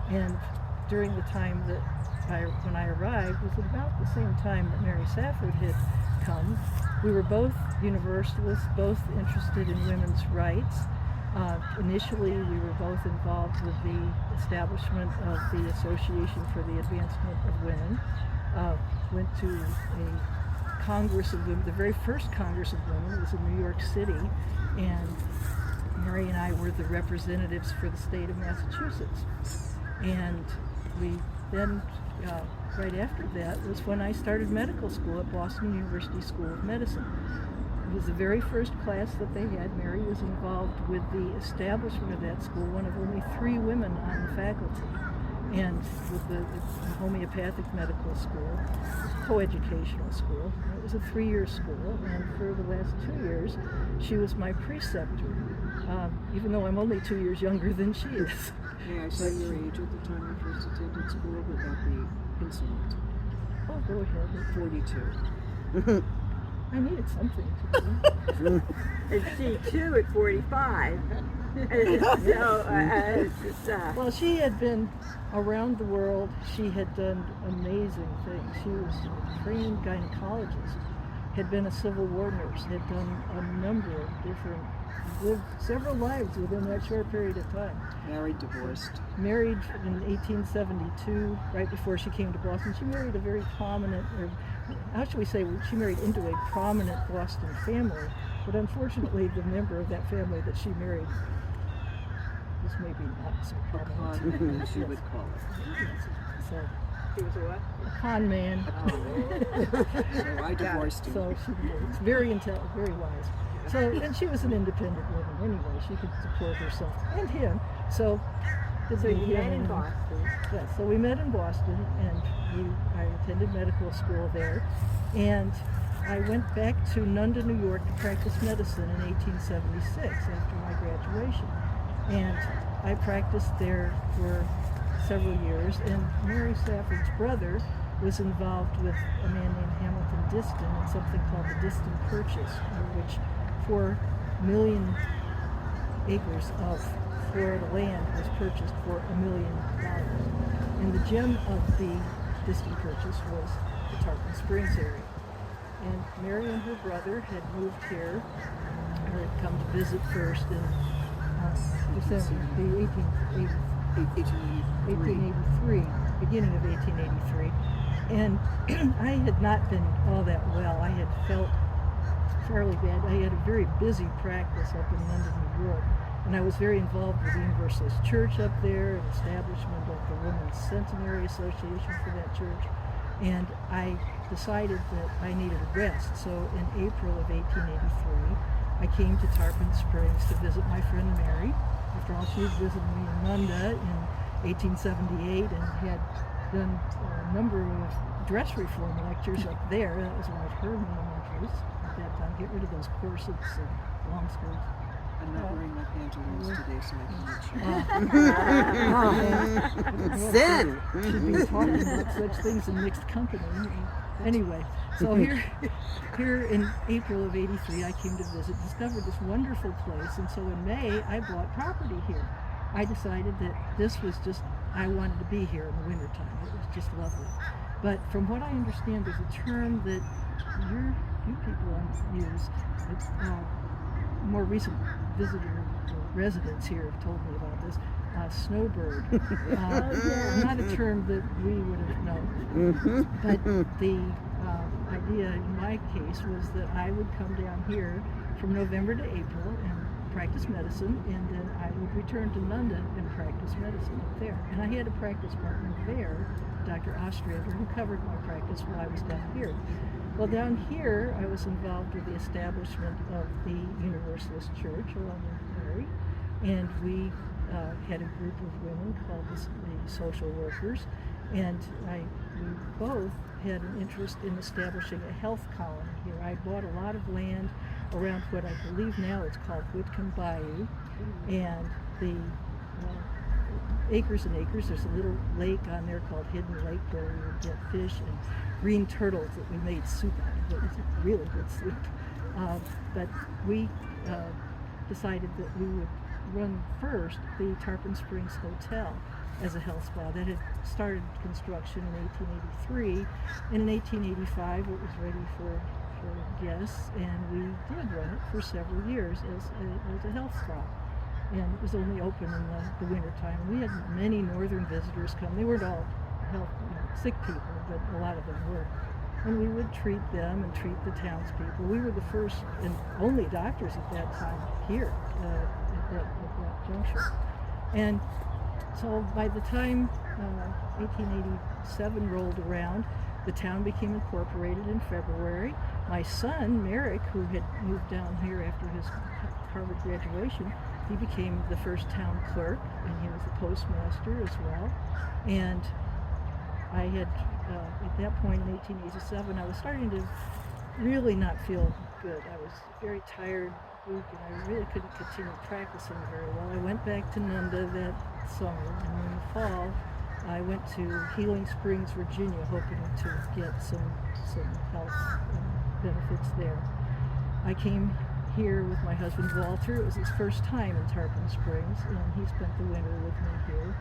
And during the time that when I arrived was about the same time that Mary Safford had come. We were both Universalists, both interested in women's rights. Initially, we were both involved with the establishment of the Association for the Advancement of Women. Went to a Congress of Women, the very first Congress of Women was in New York City, and Mary and I were the representatives for the state of Massachusetts. And we then, right after that, was when I started medical school at Boston University School of Medicine. It was the very first class that they had. Mary was involved with the establishment of that school, one of only 3 women on the faculty. And with the homeopathic medical school, co-educational school. It was a 3-year school, and for the last 2 years, she was my preceptor, even though I'm only 2 years younger than she is. May I say your age at the time you first attended school? Would that be insolent? Oh, go ahead. 42. I needed something to do. And she too at 45. Well, she had been around the world. She had done amazing things. She was a trained gynecologist, had been a Civil War nurse, had done a number of different, lived several lives within that short period of time. Married, divorced. Married in 1872, right before she came to Boston. She married a very prominent, or how should we say, she married into a prominent Boston family, but unfortunately the member of that family that she married was maybe not so prominent. Con, as you would call it. So, She was a what? a con man. So I divorced him. So she was very intelligent, very wise. So, and she was an independent woman anyway. She could support herself and him. So, So you met in Boston. Yeah, so we met in Boston, and I attended medical school there, and I went back to Nunda, New York to practice medicine in 1876 after my graduation. And I practiced there for several years, and Mary Safford's brother was involved with a man named Hamilton Diston in something called the Diston Purchase, in which 4 million acres of Florida land was purchased for $1 million. And the gem of the Diston Purchase was the Tarpon Springs area. And Mary and her brother had moved here, or had come to visit first in December, the 1883, beginning of 1883. And I had not been all that well. I had felt fairly bad. I had a very busy practice up in London, New York. And I was very involved with the Universalist Church up there, and establishment of the Women's Centenary Association for that church. And I decided that I needed a rest. So in April of 1883, I came to Tarpon Springs to visit my friend Mary. After all, she had visited me in Nunda in 1878 and had done a number of dress reform lectures up there. That was one of her main interests at that time. Get rid of those corsets and long skirts. I'm not wearing my pantaloons today, so I can't show. Sin! Should be talking about such things in mixed company. Anyway, so here in April of '83, I came to visit, discovered this wonderful place, and so in May, I bought property here. I decided that this was just, I wanted to be here in the wintertime. It was just lovely. But from what I understand, there's a term that you people use. It's more recent visitor or residents here have told me about this. Snowbird. Not a term that we would have known. But the idea in my case was that I would come down here from November to April and practice medicine, and then I would return to London and practice medicine up there. And I had a practice partner there, Dr. Ostrander, who covered my practice while I was down here. Well, down here, I was involved with the establishment of the Universalist Church along with Mary, and we had a group of women called the social workers, and we both had an interest in establishing a health colony here. I bought a lot of land around what I believe now it's called Whitcomb Bayou, and the acres and acres. There's a little lake on there called Hidden Lake where we would get fish and green turtles that we made soup out of. It was really good soup. But we decided that we would run first the Tarpon Springs Hotel, as a health spa. That had started construction in 1883, and in 1885 it was ready for guests, and we did run it for several years as a health spa. And it was only open in the wintertime. We had many northern visitors come. They weren't all sick people, but a lot of them were. And we would treat them and treat the townspeople. We were the first and only doctors at that time here at that juncture. And so by the time 1887 rolled around, the town became incorporated in February. My son, Merrick, who had moved down here after his Harvard graduation, he became the first town clerk, and he was the postmaster as well. And I had, at that point in 1887, I was starting to really not feel good. I was very tired, weak, and I really couldn't continue practicing very well. I went back to Nunda that summer, and in the fall, I went to Healing Springs, Virginia, hoping to get some health benefits there. I came here with my husband Walter. It was his first time in Tarpon Springs, and he spent the winter with me here.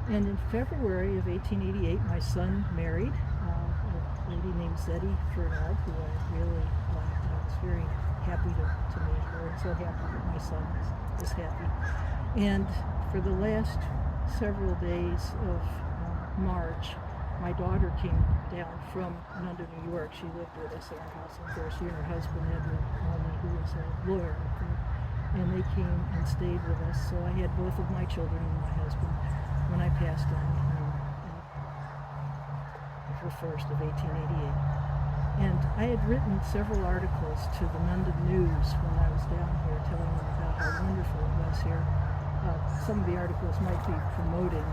And in February of 1888, my son married a lady named Zeddy Fernald, who I really liked. I was very happy to meet her, and so happy that my son was happy. And for the last several days of March, my daughter came down from Nunda, New York. She lived with us in our house, and of course, she and her husband, Edward Maloney, who was a lawyer up there, and they came and stayed with us. So I had both of my children and my husband when I passed on April 1st of 1888. And I had written several articles to the Nunda News when I was down here, telling them about how wonderful it was here. Some of the articles might be promoting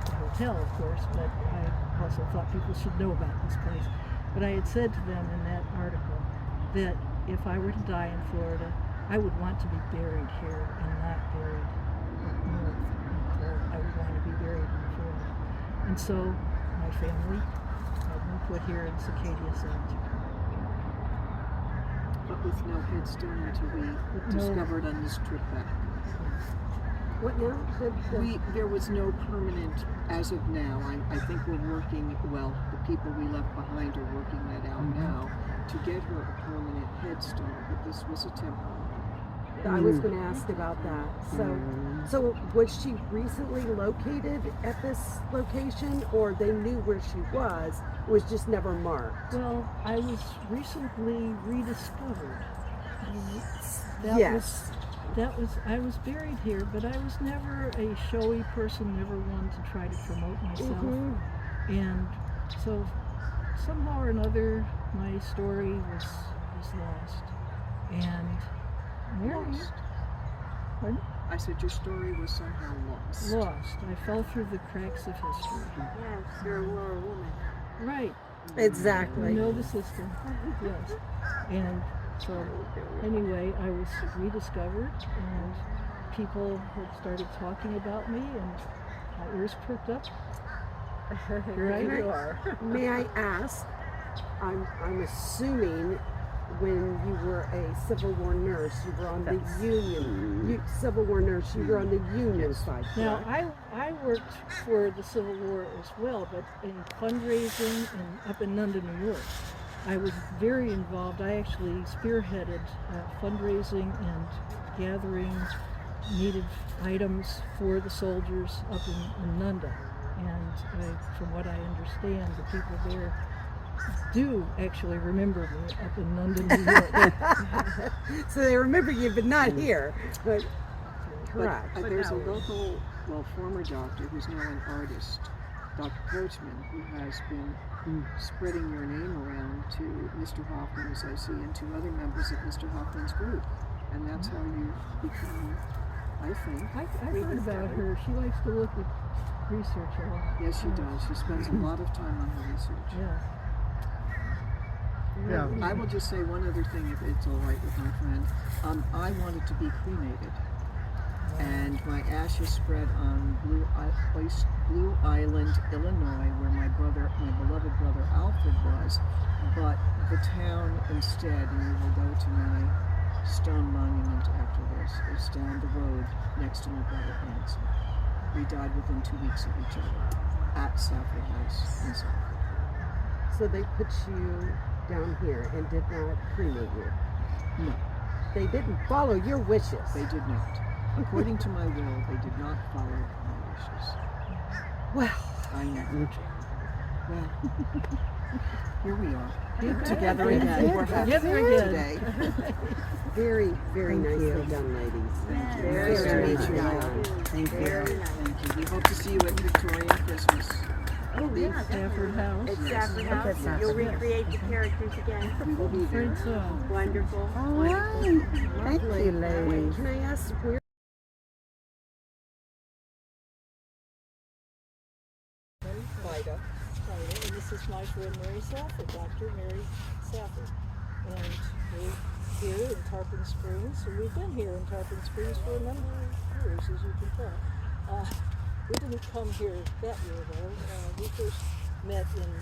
the hotel, of course, but I also thought people should know about this place. But I had said to them in that article that if I were to die in Florida, I would want to be buried here and not buried up north in Florida. I would want to be buried in Florida. And so my family had been put here in Cicadia Cemetery. But with no headstone until we discovered on this trip back. What now? There was no permanent, as of now. I think we're working, well, the people we left behind are working that out now to get her a permanent headstone, but this was a temporary. I was going to ask about that. So was she recently located at this location, or they knew where she was? It was just never marked. Well, I was recently rediscovered. I was buried here, but I was never a showy person, never one to try to promote myself. And so somehow or another, my story was lost. And Mary, pardon? I said your story was somehow lost. Lost. I fell through the cracks of history. Yes, you're a war woman. Right. Exactly. You know the system. Yes. And so anyway, I was rediscovered, and people had started talking about me, and my ears perked up. Here I are. May I ask? I'm assuming when you were a Civil War nurse, you were on the Union. Civil War nurse, you were on the Union side. Now I worked for the Civil War as well, but in fundraising and up in Nunda, New York. I was very involved. I actually spearheaded fundraising and gathering needed items for the soldiers up in Nunda. And from what I understand, the people there do actually remember me up in Nunda, New York. So they remember you, but not here. But correct. But there's a local, former doctor who's now an artist, Dr. Coachman, who has been spreading your name around to Mr. Hoffman, as I see, and to other members of Mr. Hoffman's group. And that's how you become, I think. I heard about her. She likes to look at research a lot. Yes, she does. She spends a lot of time on her research. Yeah. Yeah. I will just say one other thing, if it's all right with my friend. I wanted to be cremated. And my ashes spread on Blue Island, Illinois, where my beloved brother Alfred was. But the town instead, and we will go to my stone monument after this, is down the road next to my brother Hanson. We died within 2 weeks of each other at Safford House in Safford. So they put you down here and did not cremate you. No, They didn't follow your wishes. they did not. According to my will, they did not follow my wishes. Well, I know. Well, here we are. Together Together again. again. We're happy Together again. today. very, very Thank nicely you. done, ladies. Thank you. Very Nice to very meet nice you. done. Thank you. Very nice. Thank you. We hope to see you at Victorian Christmas. Oh, yeah, Safford House. At Yes. Safford House. That's not You'll so bad. recreate the characters again. We will be there. Afraid so. Wonderful. All Wonderful. right. Thank Lovely. you, ladies. Can I ask where? Vida. And this is my friend Mary Safford, Dr. Mary Safford. And we're here in Tarpon Springs. And we've been here in Tarpon Springs for a number of years, as you can tell. We didn't come here that year, though. We first met in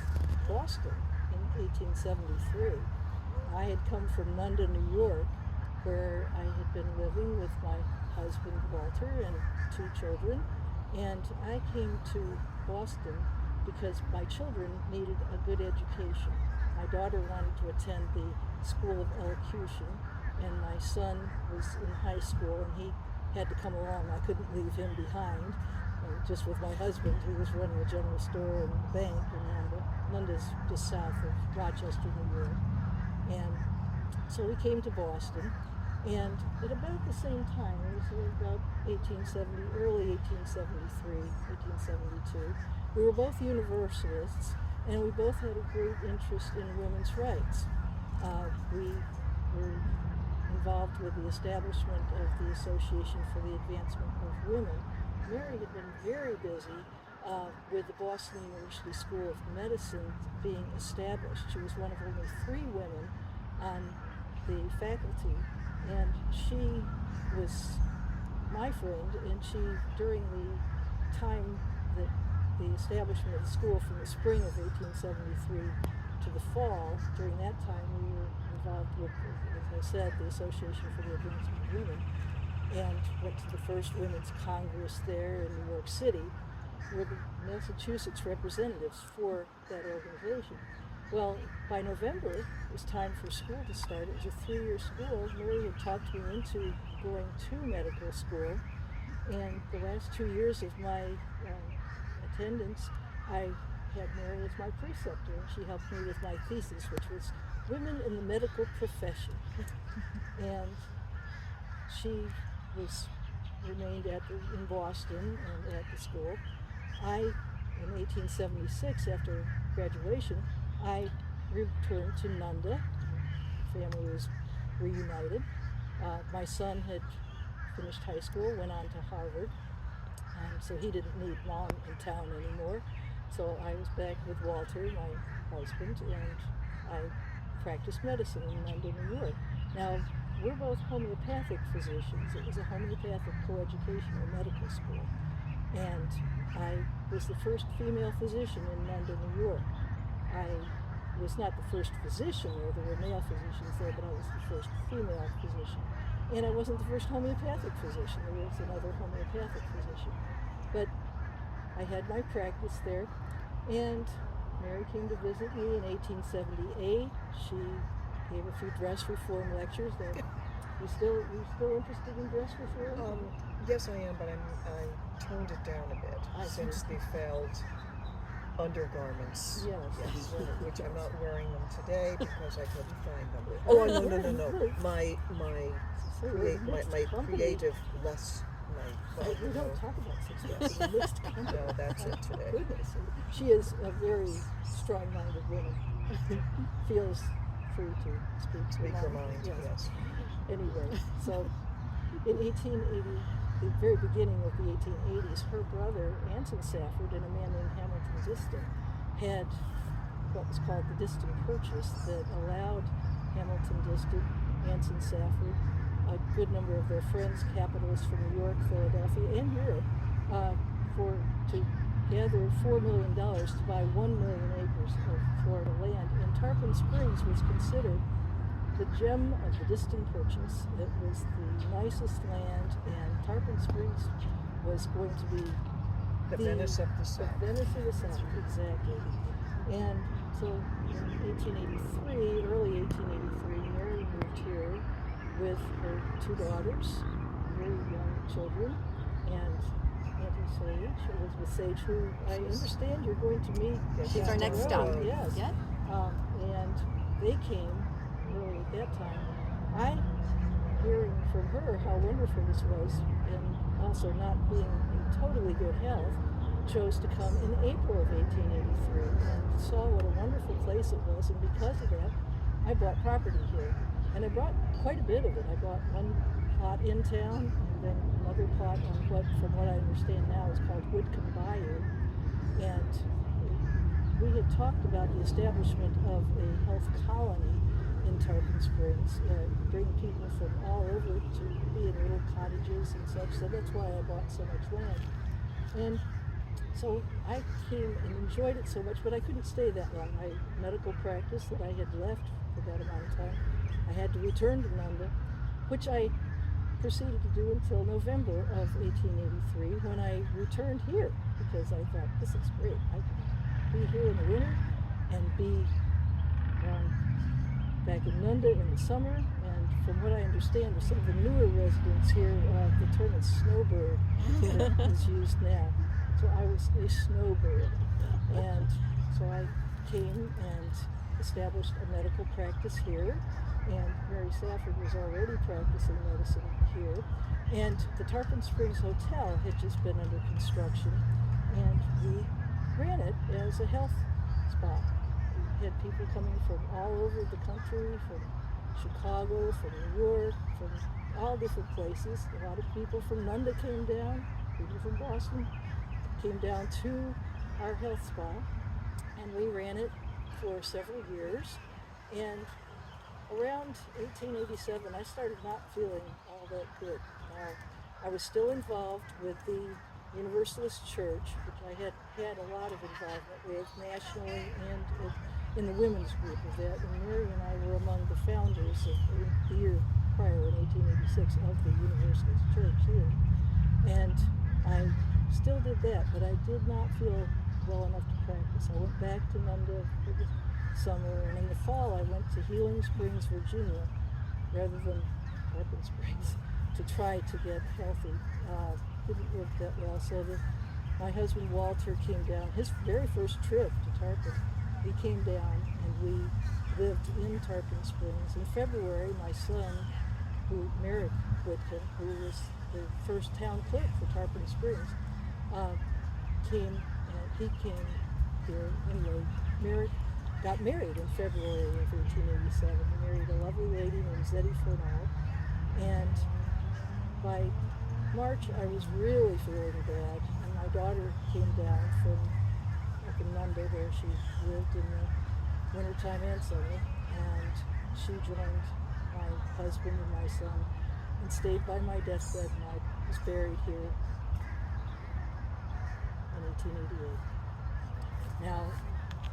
Boston in 1873. I had come from London, New York, where I had been living with my husband, Walter, and 2 children. And I came to Boston because my children needed a good education. My daughter wanted to attend the School of Elocution, and my son was in high school, and he had to come along. I couldn't leave him behind, just with my husband, who was running a general store and a bank in London. London's just south of Rochester, New York. And so we came to Boston, and at about the same time, it was about 1870, early 1873, 1872, we were both Universalists, and we both had a great interest in women's rights. We were involved with the establishment of the Association for the Advancement of Women. Mary had been very busy with the Boston University School of Medicine being established. She was one of only 3 women on the faculty, and she was my friend, and she, during the time that the establishment of the school from the spring of 1873 to the fall, during that time we were involved with, as I said, the Association for the Advancement of Women, and went to the first Women's Congress there in New York City. We're the Massachusetts representatives for that organization. Well, by November, it was time for school to start. It was a 3-year school. Mary had talked me into going to medical school, and the last 2 years of my attendance, I had Mary as my preceptor, and she helped me with my thesis, which was Women in the Medical Profession. And she remained in Boston and at the school. In 1876, after graduation, I returned to Nunda. The family was reunited. My son had finished high school, went on to Harvard, so he didn't need mom in town anymore. So I was back with Walter, my husband, and I practiced medicine in London, New York. Now, we're both homeopathic physicians. It was a homeopathic coeducational medical school. And I was the first female physician in London, New York. I was not the first physician there were male physicians there, but I was the first female physician. And I wasn't the first homeopathic physician. There was another homeopathic physician. But I had my practice there, and Mary came to visit me in 1878. She gave a few dress reform lectures. You still interested in dress reform? Yes, I am, but I toned it down a bit since the failed undergarments. Yes. Which I'm not wearing them today because I couldn't find them. Oh, no. My creative less. We don't talk about success. In mixed company. No, that's it today. Goodness. She is a very strong-minded woman. Feels free to speak her mind, yes. Anyway, so in 1880, the very beginning of the 1880s, her brother, Anson Safford, and a man named Hamilton Diston had what was called the Diston Purchase that allowed Hamilton Diston, Anson Safford, a good number of their friends, capitalists from New York, Philadelphia, and Europe, to gather $4 million to buy 1 million acres of Florida land. And Tarpon Springs was considered the gem of the Diston Purchase. It was the nicest land, and Tarpon Springs was going to be The Venice of the South. The Venice of the South, exactly. And so in 1883, early 1883, Mary moved here with her 2 daughters, very young children, and Auntie Sage, Elizabeth Sage, who I understand you're going to meet. She's our down the next road. stop. Yes. Yep. And they came early at that time. Hearing from her how wonderful this was, and also not being in totally good health, chose to come in April of 1883 and saw what a wonderful place it was, and because of that, I bought property here. And I bought quite a bit of it. I bought one plot in town, and then another plot on what, from what I understand now, is called Whitcomb Bayou. And we had talked about the establishment of a health colony in Tarpon Springs, bring people from all over to be in little cottages and such, so that's why I bought so much land. And so I came and enjoyed it so much, but I couldn't stay that long. My medical practice that I had left for that amount of time, I had to return to Nunda, which I proceeded to do until November of 1883, when I returned here, because I thought, this is great. I can be here in the winter and be back in Nunda in the summer, and from what I understand, with some of the newer residents here, the term is snowbird that is used now. So I was a snowbird, and so I came and established a medical practice here, and Mary Safford was already practicing medicine here, and the Tarpon Springs Hotel had just been under construction, and we ran it as a health spa. Had people coming from all over the country, from Chicago, from New York, from all different places. A lot of people from Nunda came down, people from Boston came down to our health spa, and we ran it for several years. And around 1887, I started not feeling all that good. Now, I was still involved with the Universalist Church, which I had had a lot of involvement with nationally and in the women's group of that, and Mary and I were among the founders of the year prior, in 1886, of the Universalist Church here. And I still did that, but I did not feel well enough to practice. I went back to Nunda for the summer, and in the fall I went to Healing Springs, Virginia, rather than Tarpon Springs, to try to get healthy. Didn't work that well, so my husband Walter came down, his very first trip to Tarpon. He came down and we lived in Tarpon Springs. In February, my son, Merrick Whitcomb, who was the first town clerk for Tarpon Springs, came here anyway. Merrick got married in February of 1887. He married a lovely lady named Zeddy Fornall. And by March, I was really feeling bad. And my daughter came down from up in Nunda, where she lived in the wintertime and summer, and she joined my husband and my son and stayed by my deathbed, and I was buried here in 1888. Now,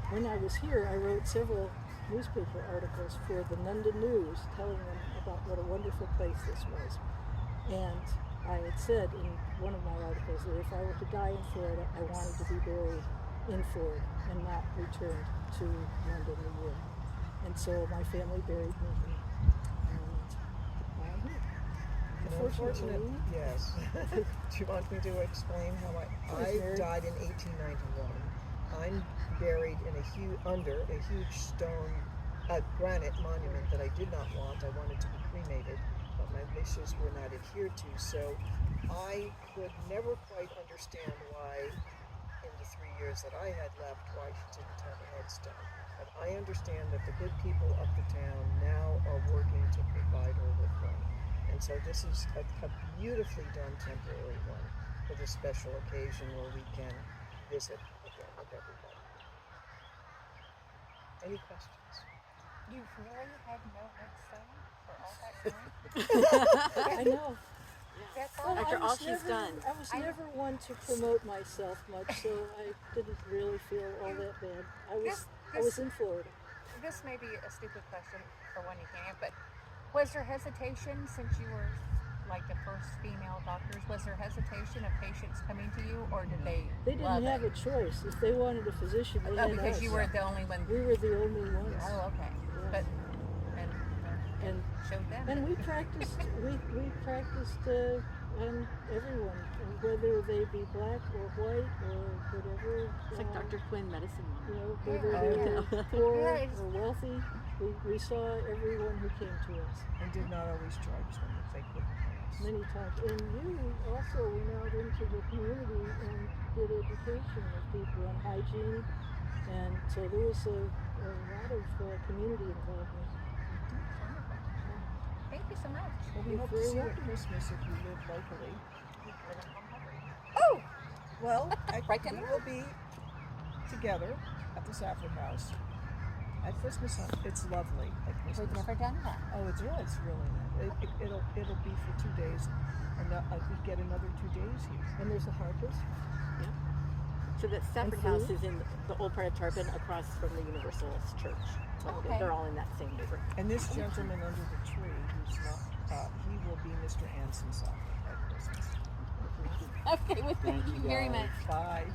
when I was here, I wrote several newspaper articles for the Nunda News, telling them about what a wonderful place this was. And I had said in one of my articles that if I were to die in Florida, I wanted to be buried in Florida and not returned to London, New York. And so my family buried me here. And I'm here. Unfortunately, yes. Do you want me to explain how I died in 1891? I'm buried in under a huge stone, granite monument that I did not want. I wanted to be cremated, but my wishes were not adhered to. So I could never quite understand why, in the 3 years that I had left, why she didn't have a headstone. But I understand that the good people of the town now are working to provide her with one. And so this is a beautifully done temporary one for this special occasion where we can visit again with everybody. Any questions? You really had no headstone for all that time? I know. That's Well, After I all was she's never, done. I was never one to promote myself much, so I didn't really feel all that bad. I was in Florida. This may be a stupid question for one you can't answer, but was there hesitation since you were like the first female doctors, was there hesitation of patients coming to you, or did they? They didn't love have it? a choice. If they wanted a physician, they Oh, had because us. you were the only one. We were the only ones. Oh, okay. Yeah. But and And showed them. And we practiced on everyone, whether they be black or white or whatever. It's like Dr. Quinn, medicine You woman. know, whether Yeah. they Yeah. were poor Yeah, it's- or wealthy, we saw everyone who came to us And did not always charge them if they couldn't pay us. many times. And you also went out into the community and did education of people on hygiene, and so there was a lot of community involvement. Thank you so much. Well, we You're hope to very see you at welcome. Christmas if you live locally. Oh, Well, Right down the we will be together at the Safford house at Christmas. It's lovely at we've Christmas. never done that. Oh, it's really nice. It'll be for 2 days, and we get another 2 days here. And there's a harvest. So the Safford And House food? is in the old part of Tarpon across from the Universalist Church. So Okay. they're all in that same neighborhood. And this gentleman under the tree, who's not, he will be Mr. Anson's at Christmas. Okay, well, thank you very guys. much. Bye.